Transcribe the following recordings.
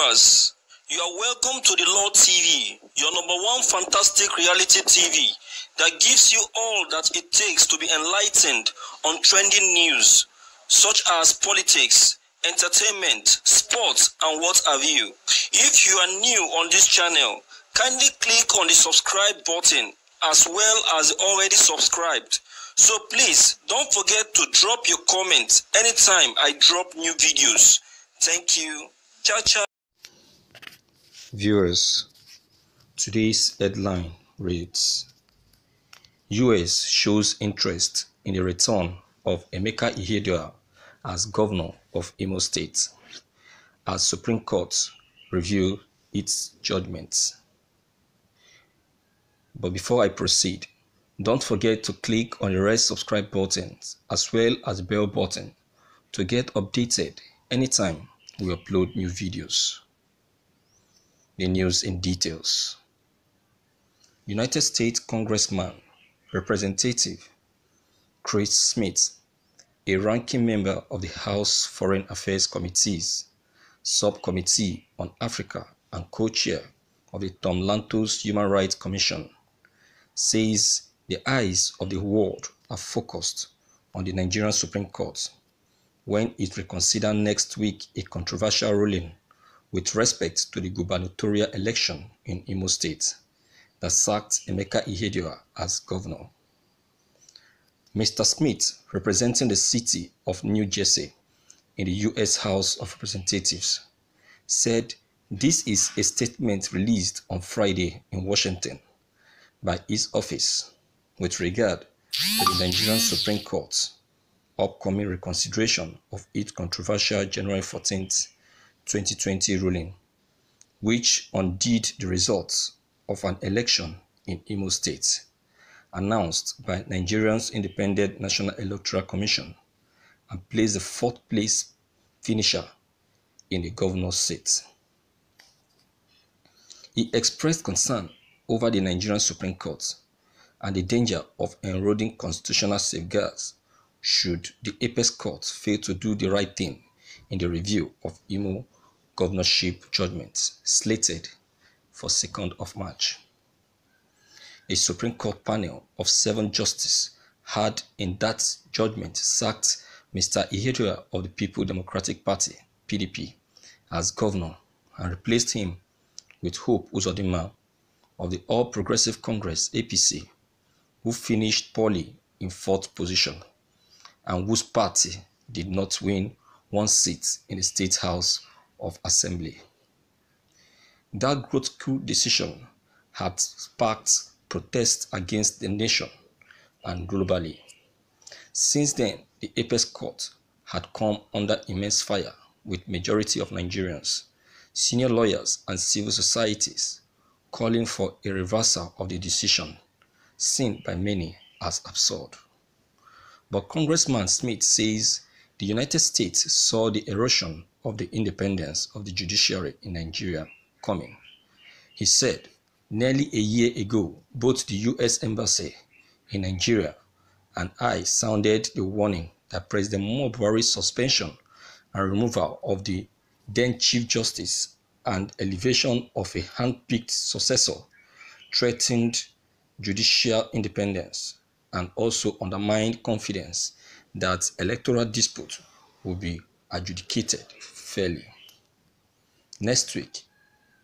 viewers, you are welcome to the Lord TV, your number one fantastic reality TV that gives you all that it takes to be enlightened on trending news such as politics, entertainment, sports, and what have you. If you are new on this channel, kindly click on the subscribe button as well as already subscribed. So please don't forget to drop your comments anytime I drop new videos. Thank you. Ciao, ciao. Viewers, today's headline reads: US shows interest in the return of Ihedioha as governor of Imo State, as Supreme Court review its judgments. But before I proceed, don't forget to click on the red subscribe button as well as the bell button to get updated anytime we upload new videos. The news in details. United States Congressman Representative Chris Smith, a ranking member of the House Foreign Affairs Committee's Subcommittee on Africa and co-chair of the Tom Lantos Human Rights Commission, says the eyes of the world are focused on the Nigerian Supreme Court when it reconsiders next week a controversial ruling with respect to the gubernatorial election in Imo State that sacked Ihedioha as governor. Mr. Smith, representing the city of New Jersey in the U.S. House of Representatives, said this is a statement released on Friday in Washington by his office with regard to the Nigerian Supreme Court's upcoming reconsideration of its controversial January 14th, 2020 ruling, which undid the results of an election in Imo State announced by Nigeria's Independent National Electoral Commission and placed the fourth place finisher in the governor's seat. He expressed concern over the Nigerian Supreme Court and the danger of eroding constitutional safeguards should the apex court fail to do the right thing in the review of Imo governorship judgments slated for 2nd of March. A Supreme Court panel of 7 justices had in that judgment sacked Mr. Ihedioha of the People Democratic Party, PDP, as governor and replaced him with Hope Uzodinma of the All Progressive Congress, APC, who finished poorly in 4th position and whose party did not win 1 seat in the State House of Assembly. That grotesque decision had sparked protests against the nation and globally. Since then, the apex court had come under immense fire with majority of Nigerians, senior lawyers and civil societies calling for a reversal of the decision, seen by many as absurd. But Congressman Smith says the United States saw the erosion of the independence of the judiciary in Nigeria coming. He said, nearly a year ago, both the U.S. Embassy in Nigeria and I sounded the warning that President Buhari's suspension and removal of the then Chief Justice and elevation of a hand-picked successor threatened judicial independence and also undermined confidence that electoral dispute will be adjudicated fairly. Next week,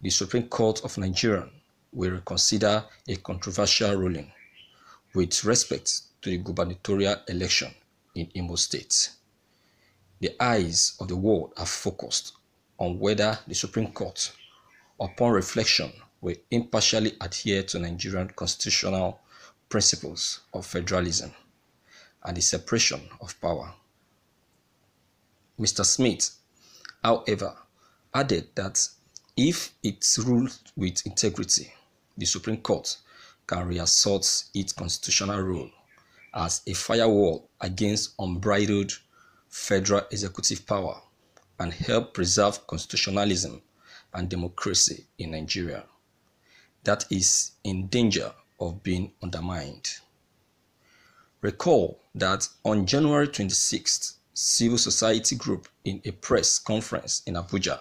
the Supreme Court of Nigeria will reconsider a controversial ruling with respect to the gubernatorial election in Imo State. The eyes of the world are focused on whether the Supreme Court, upon reflection, will impartially adhere to Nigerian constitutional principles of federalism and the separation of power. Mr. Smith, however, added that if it rules with integrity, the Supreme Court can reassert its constitutional role as a firewall against unbridled federal executive power and help preserve constitutionalism and democracy in Nigeria that is in danger of being undermined. Recall that on January 26th, civil society group in a press conference in Abuja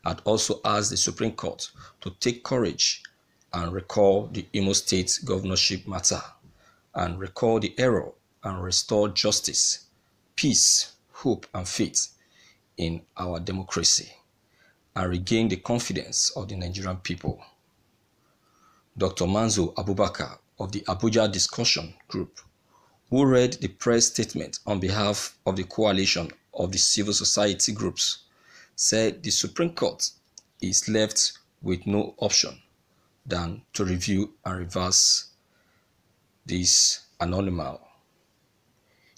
had also asked the Supreme Court to take courage and recall the Imo State governorship matter, and recall the error and restore justice, peace, hope, and faith in our democracy, and regain the confidence of the Nigerian people. Dr. Manzo Abubakar of the Abuja Discussion Group, who read the press statement on behalf of the coalition of the civil society groups, said the Supreme Court is left with no option than to review and reverse this anomaly,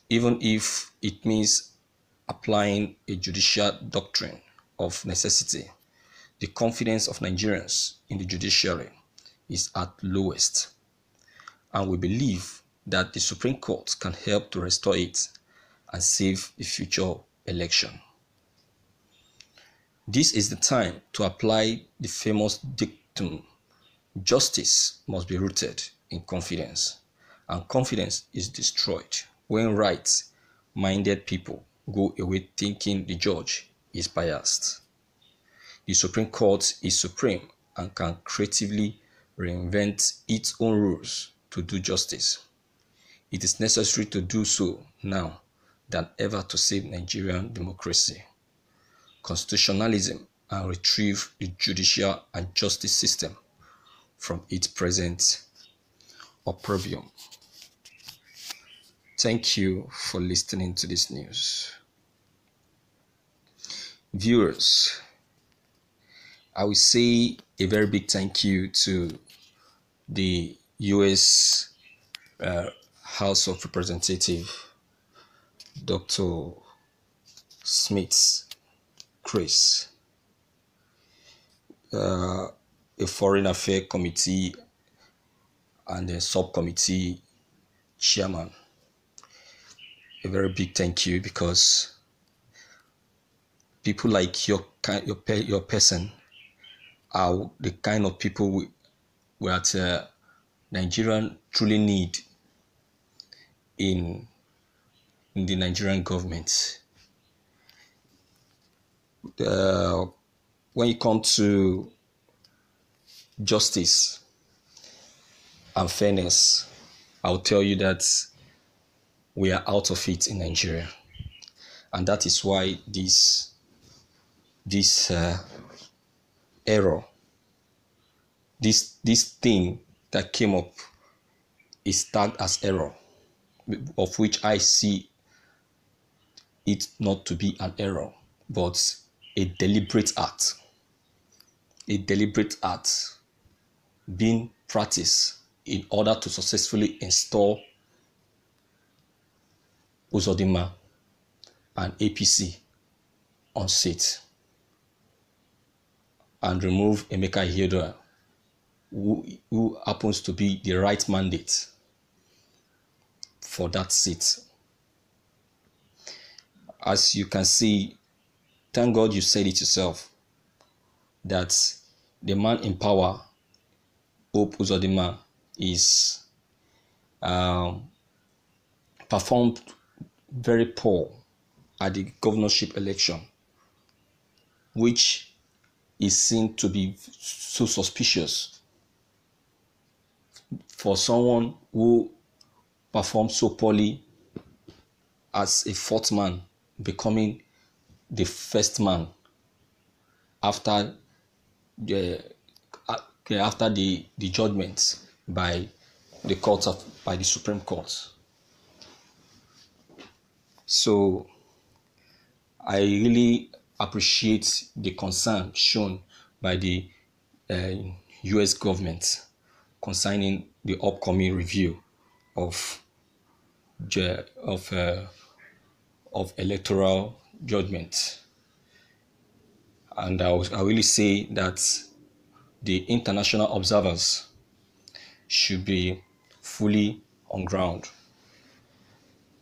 even if it means applying a judicial doctrine of necessity. The confidence of Nigerians in the judiciary is at lowest, and we believe that the Supreme Court can help to restore it and save the future election. This is the time to apply the famous dictum, justice must be rooted in confidence, and confidence is destroyed when right-minded people go away thinking the judge is biased. The Supreme Court is supreme and can creatively reinvent its own rules to do justice. It is necessary to do so now than ever to save Nigerian democracy, constitutionalism, and retrieve the judicial and justice system from its present opprobrium. Thank you for listening to this news. Viewers, I will say a very big thank you to the U.S. House of Representatives, Dr. Smith Chris, a Foreign Affairs Committee and a subcommittee chairman. A very big thank you, because people like your person are the kind of people that Nigerian truly need in the Nigerian government. When you come to justice and fairness, I'll tell you that we are out of it in Nigeria, and that is why this error, this thing that came up is tagged as error, of which I see it not to be an error, but a deliberate act being practiced in order to successfully install Uzodinma and APC on seat and remove Emeka Ihedioha, who happens to be the right mandate for that seat. As you can see, thank God you said it yourself, that the man in power, Hope Uzodinma, is performed very poor at the governorship election, which is seen to be so suspicious for someone who performed so poorly as a fourth man, becoming the first man after the judgment by the Supreme Court. So I really appreciate the concern shown by the U.S. government concerning the upcoming review of electoral judgment, and I really say that the international observers should be fully on ground.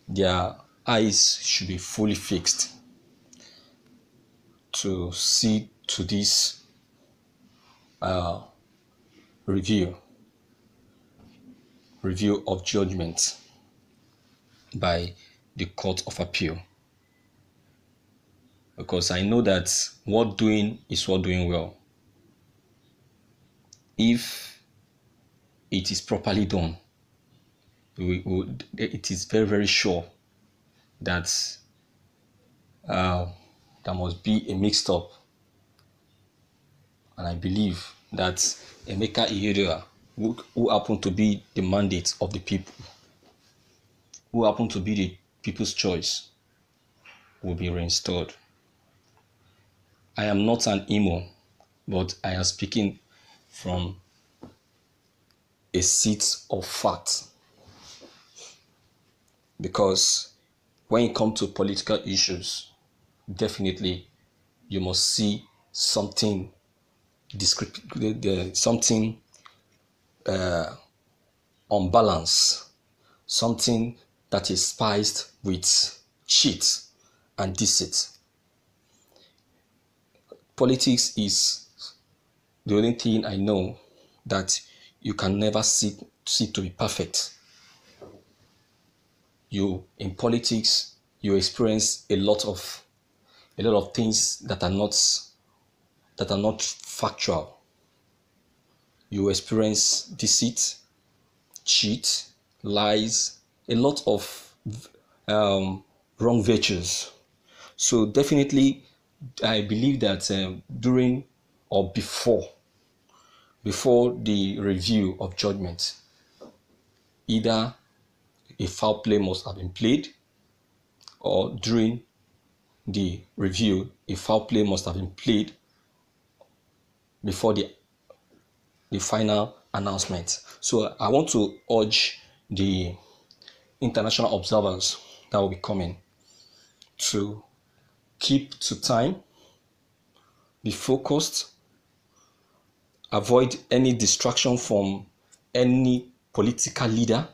Their eyes should be fully fixed to see to this review of judgment by the Court of Appeal. because I know that what doing is what doing well. If it is properly done, it is very, very sure that there must be a mixed up. And I believe that Ihedioha, who happened to be the mandate of the people, who happened to be the people's choice, will be reinstalled. I am not an emo, but I am speaking from a seat of fact. Because when it comes to political issues, definitely you must see something something unbalanced, something that is spiced with cheat and deceit. Politics is the only thing I know that you can never see to be perfect. In politics, you experience a lot of things that are not factual. You experience deceit, cheat, lies, a lot of wrong virtues. So definitely, I believe that during or before the review of judgment, either a foul play must have been played, or during the review, a foul play must have been played before the final announcement. So I want to urge the international observers that will be coming to keep to time, be focused, avoid any distraction from any political leader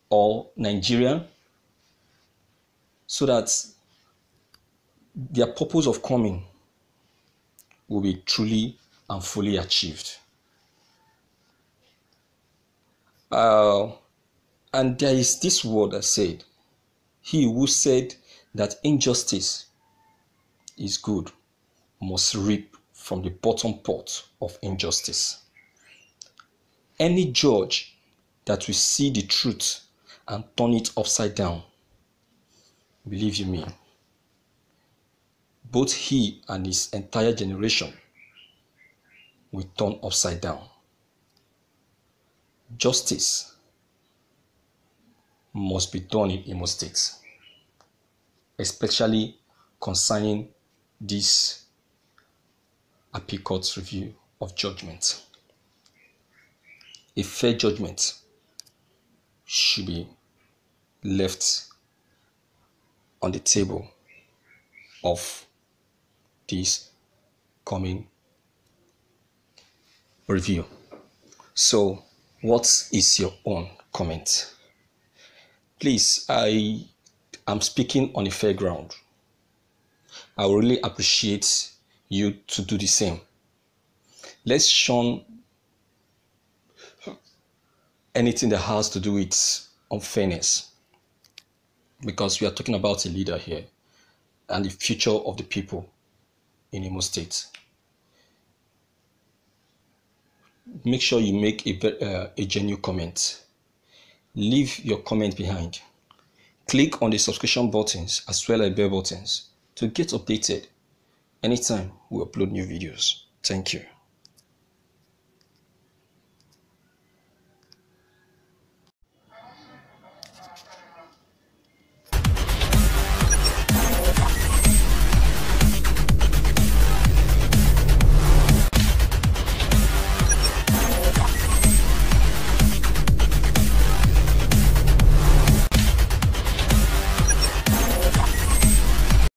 or Nigerian, so that their purpose of coming will be truly and fully achieved. And there is this word that said, he who said that injustice is good must reap from the bottom pot of injustice. Any judge that will see the truth and turn it upside down, believe you me, both he and his entire generation will turn upside down. Justice must be done in Imo State, especially concerning this appeal court's review of judgment. A fair judgment should be left on the table of this coming review. So, what is your own comment? Please, I am speaking on a fair ground. I would really appreciate you to do the same. Let's shun anything that has to do with unfairness, because we are talking about a leader here and the future of the people in Imo State. Make sure you make a genuine comment. Leave your comment behind. Click on the subscription buttons as well as bell buttons to get updated anytime we upload new videos. Thank you.